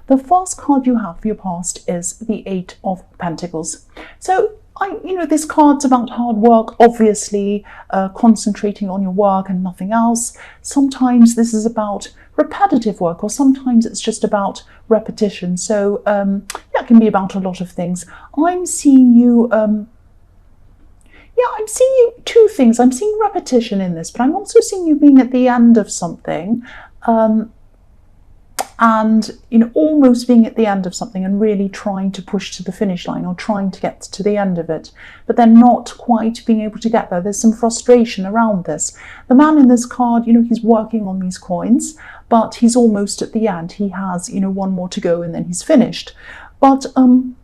The first card you have for your past is the Eight of Pentacles. So this card's about hard work, obviously, concentrating on your work and nothing else. Sometimes this is about repetitive work, or sometimes it's just about repetition. So it can be about a lot of things. I'm seeing you, I'm seeing you two things. I'm seeing repetition in this, but I'm also seeing you being at the end of something. And almost being at the end of something and really trying to push to the finish line, or trying to get to the end of it, but then not quite being able to get there. There's some frustration around this. The man in this card, he's working on these coins, but he's almost at the end. He has, one more to go and then he's finished. But I'm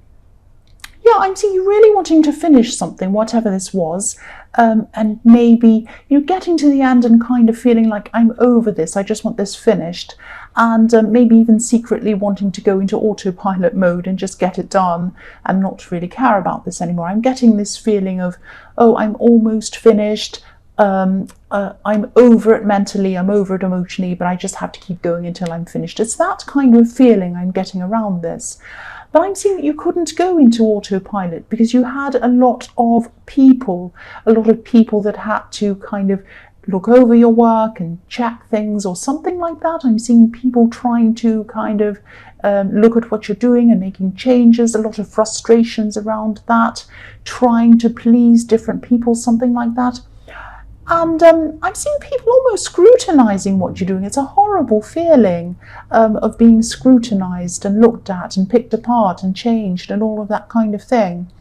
seeing you really wanting to finish something, whatever this was, and maybe getting to the end and kind of feeling like, I'm over this, I just want this finished, and maybe even secretly wanting to go into autopilot mode and just get it done and not really care about this anymore. I'm getting this feeling of, oh, I'm almost finished, I'm over it mentally, I'm over it emotionally, but I just have to keep going until I'm finished. It's that kind of feeling I'm getting around this. But I'm seeing that you couldn't go into autopilot because you had a lot of people that had to kind of look over your work and check things or something like that. I'm seeing people trying to kind of look at what you're doing and making changes, a lot of frustrations around that, trying to please different people, something like that. And I'm seeing people almost scrutinizing what you're doing. It's a horrible feeling of being scrutinized and looked at and picked apart and changed and all of that kind of thing.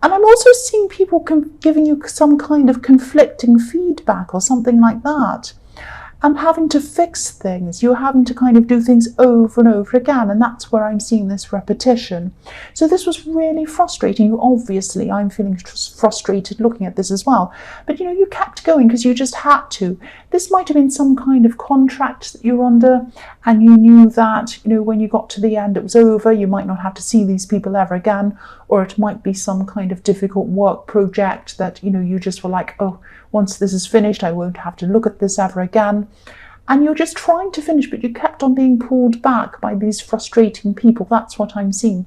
And I'm also seeing people giving you some kind of conflicting feedback or something like that. And having to fix things. You're having to kind of do things over and over again, and that's where I'm seeing this repetition. So this was really frustrating. Obviously, I'm feeling frustrated looking at this as well. But you kept going because you just had to. This might have been some kind of contract that you're under, and you knew that, when you got to the end, it was over. You might not have to see these people ever again, or it might be some kind of difficult work project that, you just were like, oh, once this is finished, I won't have to look at this ever again. And you're just trying to finish, but you kept on being pulled back by these frustrating people. That's what I'm seeing.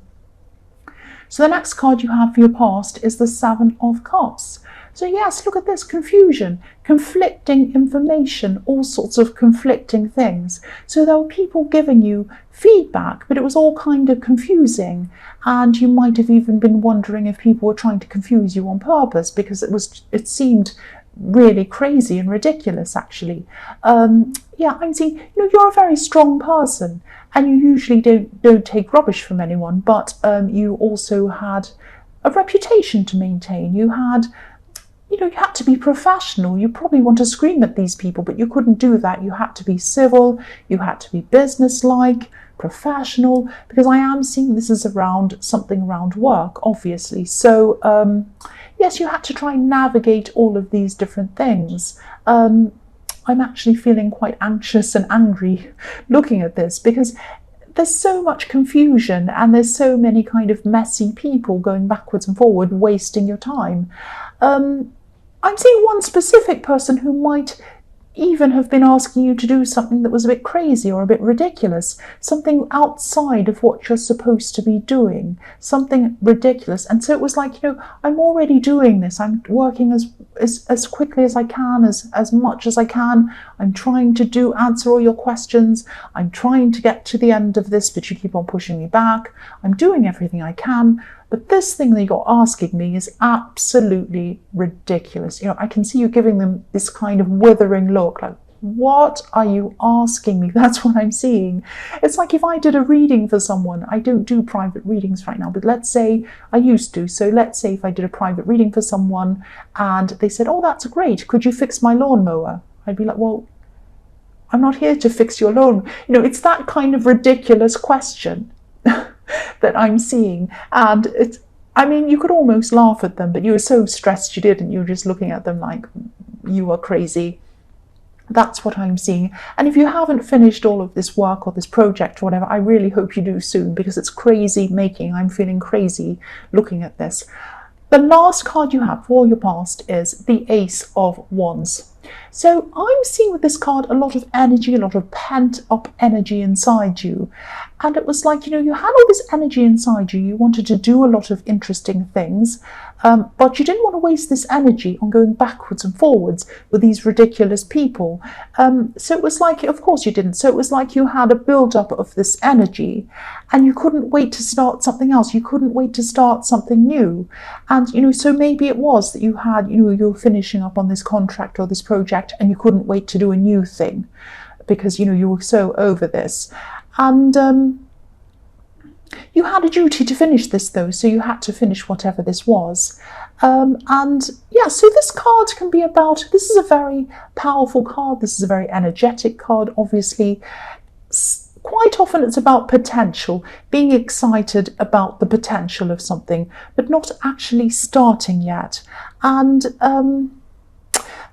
So the next card you have for your past is the Seven of Cups. So yes, look at this, confusion, conflicting information, all sorts of conflicting things. So there were people giving you feedback, but it was all kind of confusing. And you might have even been wondering if people were trying to confuse you on purpose, because it seemed really crazy and ridiculous, actually. I'm seeing, you're a very strong person, and you usually don't take rubbish from anyone, but you also had a reputation to maintain. You had to be professional. You probably want to scream at these people, but you couldn't do that. You had to be civil, you had to be businesslike, professional, because I am seeing this is around something around work, obviously. So yes, you had to try and navigate all of these different things. I'm actually feeling quite anxious and angry looking at this, because there's so much confusion and there's so many kind of messy people going backwards and forward, wasting your time. I'm seeing one specific person who might even have been asking you to do something that was a bit crazy or a bit ridiculous, something outside of what you're supposed to be doing, something ridiculous. And so it was like, I'm already doing this. I'm working as quickly as I can, as much as I can. I'm trying to answer all your questions. I'm trying to get to the end of this, but you keep on pushing me back. I'm doing everything I can. But this thing that you're asking me is absolutely ridiculous. I can see you giving them this kind of withering look, like, what are you asking me? That's what I'm seeing. It's like if I did a reading for someone. I don't do private readings right now, but let's say I used to. So let's say if I did a private reading for someone and they said, oh, that's great, could you fix my lawnmower? I'd be like, well, I'm not here to fix your lawn. It's that kind of ridiculous question that I'm seeing. And you could almost laugh at them, but you were so stressed you didn't. You were just looking at them like you were crazy. That's what I'm seeing. And if you haven't finished all of this work or this project or whatever, I really hope you do soon, because it's crazy making. I'm feeling crazy looking at this. The last card you have for your past is the Ace of Wands. So I'm seeing with this card a lot of energy, a lot of pent up energy inside you. And it was like, you had all this energy inside you. You wanted to do a lot of interesting things, but you didn't want to waste this energy on going backwards and forwards with these ridiculous people. So it was like, of course you didn't. So it was like you had a build-up of this energy and you couldn't wait to start something else. You couldn't wait to start something new. And, so maybe it was that you had, you were finishing up on this contract or this project and you couldn't wait to do a new thing because, you were so over this. And you had a duty to finish this, though, so you had to finish whatever this was. So this card can be about, this is a very powerful card, this is a very energetic card, obviously. Quite often it's about potential, being excited about the potential of something, but not actually starting yet. And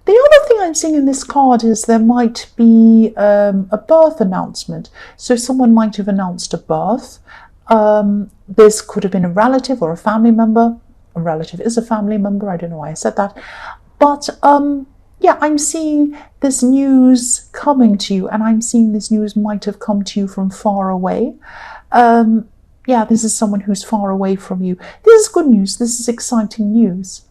the other thing I'm seeing in this card is there might be a birth announcement. So someone might have announced a birth. This could have been a relative or a family member. A relative is a family member. I don't know why I said that. But I'm seeing this news coming to you, and I'm seeing this news might have come to you from far away. This is someone who's far away from you. This is good news. This is exciting news.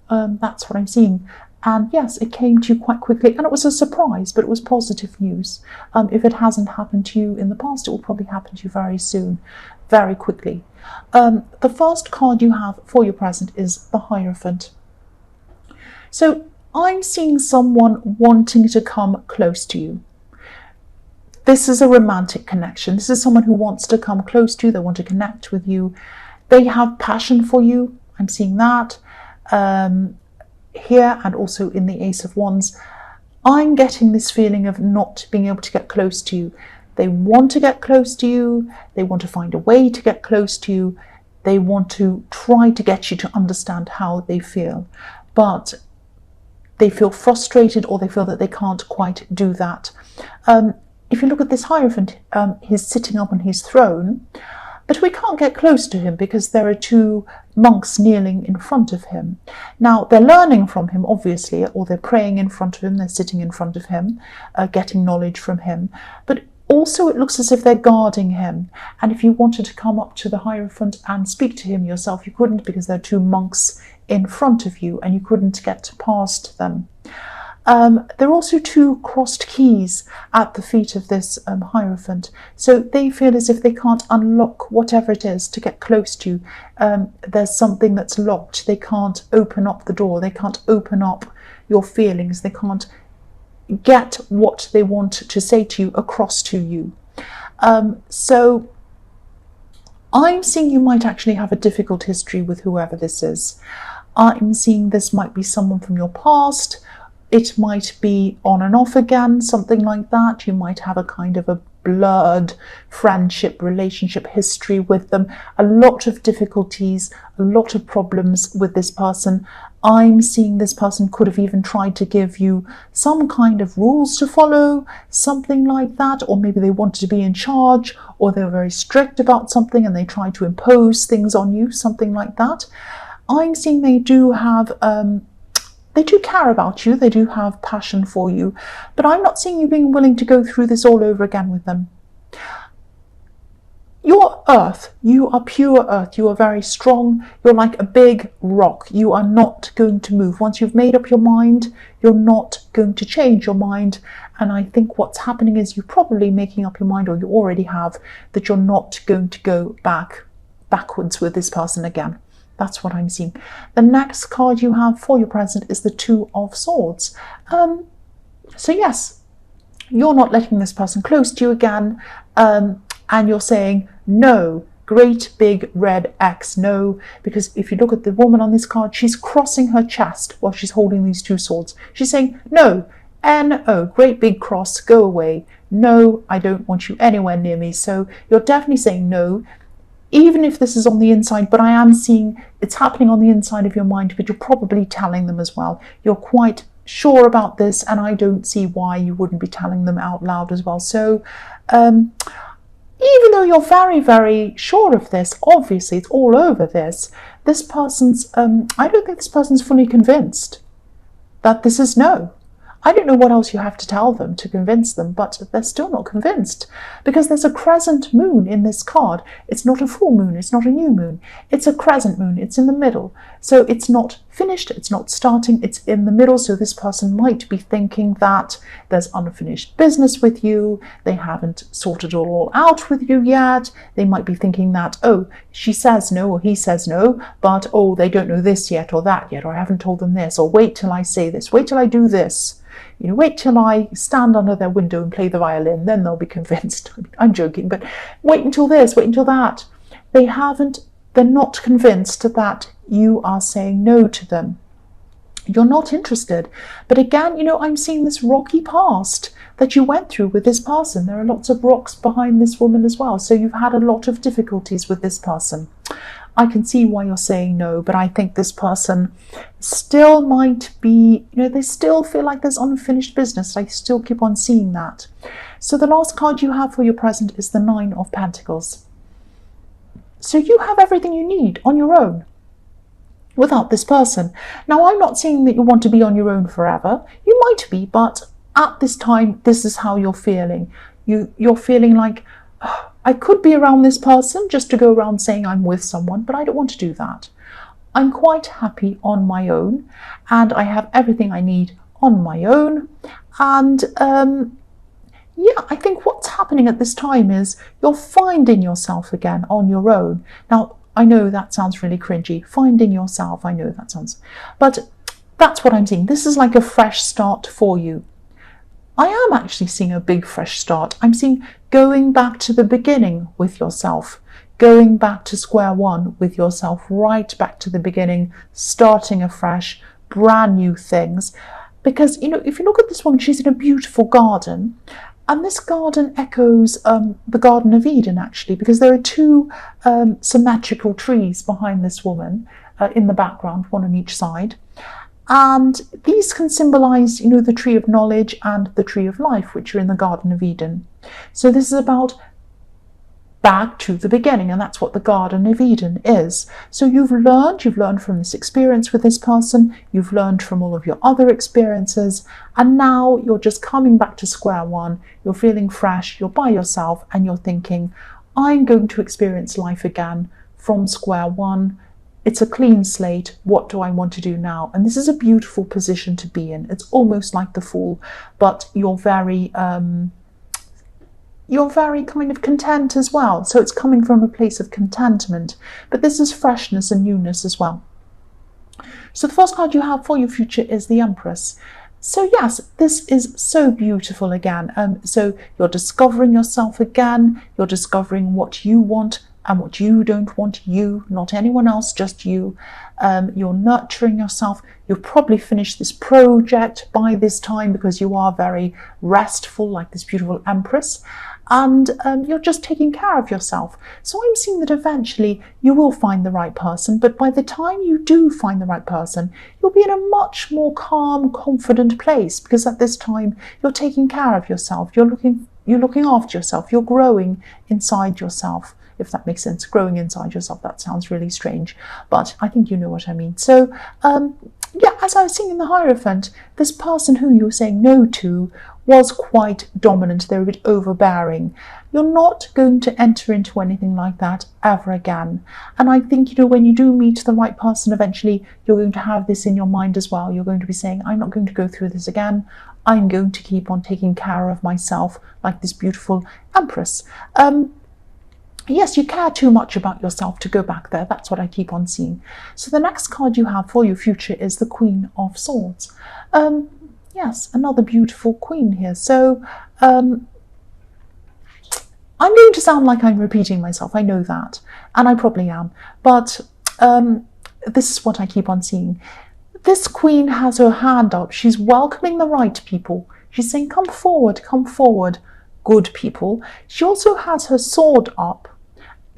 That's what I'm seeing. And yes, it came to you quite quickly, and it was a surprise, but it was positive news. If it hasn't happened to you in the past, it will probably happen to you very soon, very quickly. The first card you have for your present is the Hierophant. So I'm seeing someone wanting to come close to you. This is a romantic connection. This is someone who wants to come close to you. They want to connect with you. They have passion for you. I'm seeing that. Here and also in the Ace of Wands, I'm getting this feeling of not being able to get close to you. They want to get close to you. They want to find a way to get close to you. They want to try to get you to understand how they feel, but they feel frustrated or they feel that they can't quite do that. If you look at this Hierophant, he's sitting up on his throne, but we can't get close to him because there are two monks kneeling in front of him. Now, they're learning from him, obviously, or they're praying in front of him, they're sitting in front of him, getting knowledge from him. But also it looks as if they're guarding him. And if you wanted to come up to the Hierophant and speak to him yourself, you couldn't because there are two monks in front of you and you couldn't get past them. There are also two crossed keys at the feet of this Hierophant. So they feel as if they can't unlock whatever it is to get close to you. There's something that's locked. They can't open up the door. They can't open up your feelings. They can't get what they want to say to you across to you. So I'm seeing you might actually have a difficult history with whoever this is. I'm seeing this might be someone from your past. It might be on and off again, something like that. You might have a kind of a blurred friendship, relationship history with them. A lot of difficulties, a lot of problems with this person. I'm seeing this person could have even tried to give you some kind of rules to follow, something like that. Or maybe they wanted to be in charge, or they were very strict about something and they tried to impose things on you, something like that. I'm seeing they do have they do care about you, they do have passion for you, but I'm not seeing you being willing to go through this all over again with them. You're earth, you are pure earth, you are very strong, you're like a big rock, you are not going to move. Once you've made up your mind, you're not going to change your mind. And I think what's happening is you're probably making up your mind, or you already have, that you're not going to go backwards with this person again. That's what I'm seeing. The next card you have for your present is the Two of Swords. So yes, you're not letting this person close to you again, and you're saying no, great big red X, no, because if you look at the woman on this card, she's crossing her chest while she's holding these two swords. She's saying no, N-O, great big cross, go away. No, I don't want you anywhere near me. So you're definitely saying no, even if this is on the inside, but I am seeing it's happening on the inside of your mind, but you're probably telling them as well. You're quite sure about this, and I don't see why you wouldn't be telling them out loud as well. So even though you're very, very sure of this, obviously it's all over this, I don't think this person's fully convinced that this is no. I don't know what else you have to tell them to convince them, but they're still not convinced because there's a crescent moon in this card. It's not a full moon, it's not a new moon. It's a crescent moon, it's in the middle. So it's not finished, it's not starting, it's in the middle. So this person might be thinking that there's unfinished business with you, they haven't sorted it all out with you yet. They might be thinking that, oh, she says no or he says no, but oh, they don't know this yet or that yet, or I haven't told them this, or wait till I say this, wait till I do this. Wait till I stand under their window and play the violin, then they'll be convinced. I'm joking, but wait until this, wait until that. They're not convinced that you are saying no to them. You're not interested. But again, I'm seeing this rocky past that you went through with this person. There are lots of rocks behind this woman as well. So you've had a lot of difficulties with this person. I can see why you're saying no, but I think this person still might be, they still feel like there's unfinished business. I still keep on seeing that. So the last card you have for your present is the Nine of Pentacles. So you have everything you need on your own without this person. Now, I'm not saying that you want to be on your own forever. You might be, but at this time, this is how you're feeling. You're feeling like, oh, I could be around this person just to go around saying I'm with someone, but I don't want to do that. I'm quite happy on my own, and I have everything I need on my own. And I think what's happening at this time is you're finding yourself again on your own. Now, I know that sounds really cringy. Finding yourself, I know that sounds, but that's what I'm seeing. This is like a fresh start for you. I am actually seeing a big fresh start. I'm seeing going back to the beginning with yourself, going back to square one with yourself, right back to the beginning, starting afresh, brand new things. Because, if you look at this woman, she's in a beautiful garden. And this garden echoes the Garden of Eden, actually, because there are two symmetrical trees behind this woman in the background, one on each side. And these can symbolize, the tree of knowledge and the tree of life, which are in the Garden of Eden. So this is about back to the beginning, and that's what the Garden of Eden is. So you've learned from this experience with this person, you've learned from all of your other experiences, and now you're just coming back to square one. You're feeling fresh, you're by yourself, and you're thinking, I'm going to experience life again from square one. It's a clean slate. What do I want to do now? And this is a beautiful position to be in. It's almost like the Fool, but you're very kind of content as well. So it's coming from a place of contentment, but this is freshness and newness as well. So the first card you have for your future is the Empress. So yes, this is so beautiful again. So you're discovering yourself again. You're discovering what you want and what you don't want, you, not anyone else, just you. You're nurturing yourself. You've probably finished this project by this time because you are very restful, like this beautiful Empress. And you're just taking care of yourself. So I'm seeing that eventually you will find the right person, but by the time you do find the right person, you'll be in a much more calm, confident place, because at this time you're taking care of yourself. You're looking after yourself. You're growing inside yourself. If that makes sense, growing inside yourself, that sounds really strange, but I think you know what I mean. So, as I was saying in the Hierophant, this person who you were saying no to was quite dominant. They were a bit overbearing. You're not going to enter into anything like that ever again. And I think, when you do meet the right person, eventually you're going to have this in your mind as well. You're going to be saying, I'm not going to go through this again. I'm going to keep on taking care of myself, like this beautiful Empress. Yes, you care too much about yourself to go back there. That's what I keep on seeing. So the next card you have for your future is the Queen of Swords. Yes, another beautiful queen here. So I'm going to sound like I'm repeating myself. I know that, and I probably am. But this is what I keep on seeing. This queen has her hand up. She's welcoming the right people. She's saying, come forward, good people. She also has her sword up,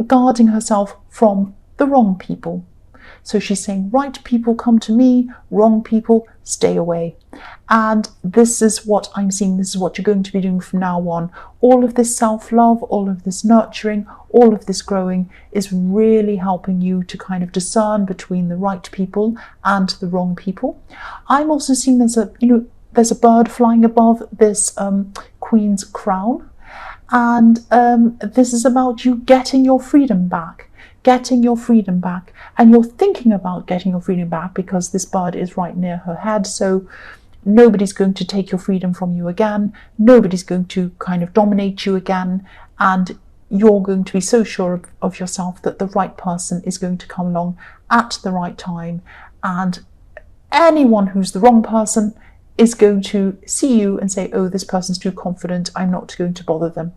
guarding herself from the wrong people. So she's saying, right people, come to me, wrong people, stay away. And this is what I'm seeing. This is what you're going to be doing from now on. All of this self-love, all of this nurturing, all of this growing is really helping you to kind of discern between the right people and the wrong people. I'm also seeing there's there's a bird flying above this queen's crown, and this is about you getting your freedom back. Getting your freedom back, and you're thinking about getting your freedom back because this bird is right near her head, so nobody's going to take your freedom from you again, nobody's going to kind of dominate you again, and you're going to be so sure of yourself that the right person is going to come along at the right time, and anyone who's the wrong person is going to see you and say, oh, this person's too confident, I'm not going to bother them.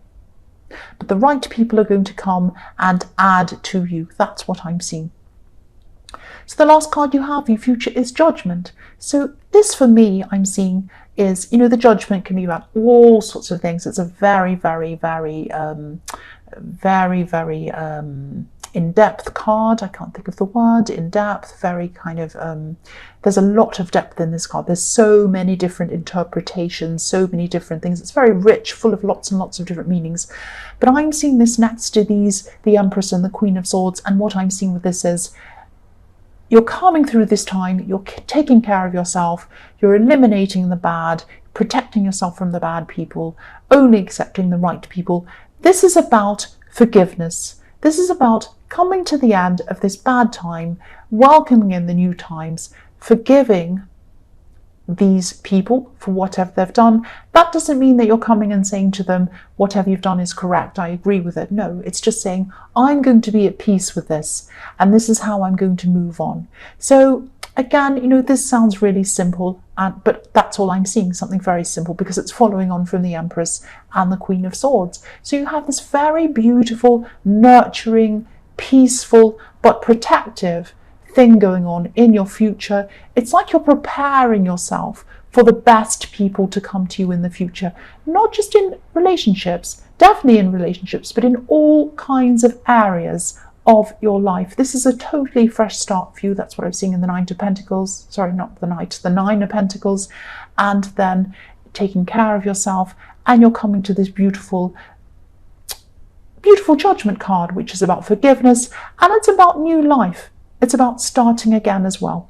But the right people are going to come and add to you. That's what I'm seeing. So the last card you have, your future, is Judgment. So this, for me, I'm seeing is, you know, the Judgment can be about all sorts of things. It's a very, very, very, very in-depth card. I can't think of the word. In-depth, very kind of, there's a lot of depth in this card. There's so many different interpretations, so many different things. It's very rich, full of lots and lots of different meanings. But I'm seeing this next to these, the Empress and the Queen of Swords, and what I'm seeing with this is, you're coming through this time, you're taking care of yourself, you're eliminating the bad, protecting yourself from the bad people, only accepting the right people. This is about forgiveness. This is about coming to the end of this bad time, welcoming in the new times, forgiving these people for whatever they've done. That doesn't mean that you're coming and saying to them, whatever you've done is correct, I agree with it. No, it's just saying, I'm going to be at peace with this, and this is how I'm going to move on. So again, you know, this sounds really simple, but that's all I'm seeing, something very simple, because it's following on from the Empress and the Queen of Swords. So you have this very beautiful, nurturing, peaceful, but protective thing going on in your future. It's like you're preparing yourself for the best people to come to you in the future, not just in relationships, definitely in relationships, but in all kinds of areas of your life. This is a totally fresh start for you. That's what I'm seeing in the Nine of Pentacles. Sorry, not the Knight, the Nine of Pentacles. And then taking care of yourself, and you're coming to this beautiful Judgment card, which is about forgiveness, and it's about new life. It's about starting again as well.